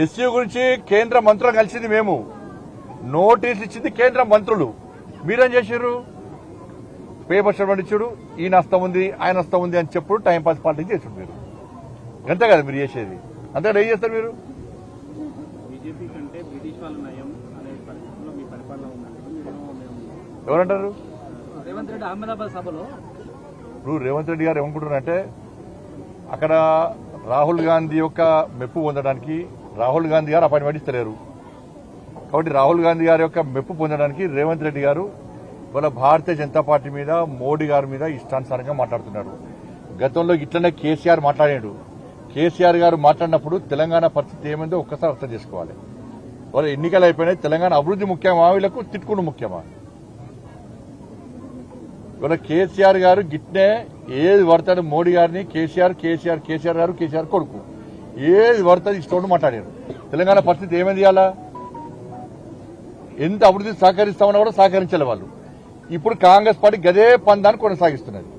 SC గురించి కేంద్ర మంత్రులు కలిసింది మేము, నోటీసులు ఇచ్చింది కేంద్ర మంత్రులు. మీరేం చేశారు? పేపర్ పండించుడు, ఈయన వస్తా ఉంది ఆయన వస్తా ఉంది అని చెప్పుడు టైంపాస్ పాలిటిక్స్ చేసుడు మీరు. అంతే కదా మీరు చేసేది. అంతేకాదు ఏం చేస్తారు మీరు? బీజేపీ కంటే బ్రిటిష్ వాళ్ళ నయం అనే పరిస్థితుల్లో మీ పరిపాలన ఉందంటే ఎవరంటారు? రేవంత్ రెడ్డి అహ్మదాబాద్ సభలో ఇప్పుడు రేవంత్ రెడ్డి గారు ఏమనుకుంటున్నారంటే అక్కడ రాహుల్ గాంధీ యొక్క మెప్పు పొందడానికి రాహుల్ గాంధీ గారు అపాయింట్మెంట్ ఇస్తలేరు. కాబట్టి రాహుల్ గాంధీ గారి యొక్క మెప్పు పొందడానికి రేవంత్ రెడ్డి గారు వాళ్ళ భారతీయ జనతా పార్టీ మీద మోడీ గారి మీద ఇష్టానుసారంగా మాట్లాడుతున్నారు. గతంలో ఇట్లనే కేసీఆర్ మాట్లాడాడు. కేసీఆర్ గారు మాట్లాడినప్పుడు తెలంగాణ పరిస్థితి ఏమైందో ఒక్కసారి అర్థం చేసుకోవాలి. వాళ్ళ ఎన్నికలు అయిపోయినాయి. తెలంగాణ అభివృద్ధి ముఖ్యమా, వీళ్ళకు తిట్టుకుని ముఖ్యమా? ఇవాళ కేసీఆర్ గారు గిట్నే ఏది పడతాడు మోడీ గారిని, కేసీఆర్ గారు కేసీఆర్ కొడుకు ఏది పడుతుంది ఇష్టం మాట్లాడారు. తెలంగాణ పరిస్థితి ఏమైంది? ఇవాళ ఎంత అభివృద్ధి సహకరిస్తామన్నా కూడా సహకరించాలి వాళ్ళు. ఇప్పుడు కాంగ్రెస్ పార్టీ గదే పందాన్ని కొనసాగిస్తున్నది.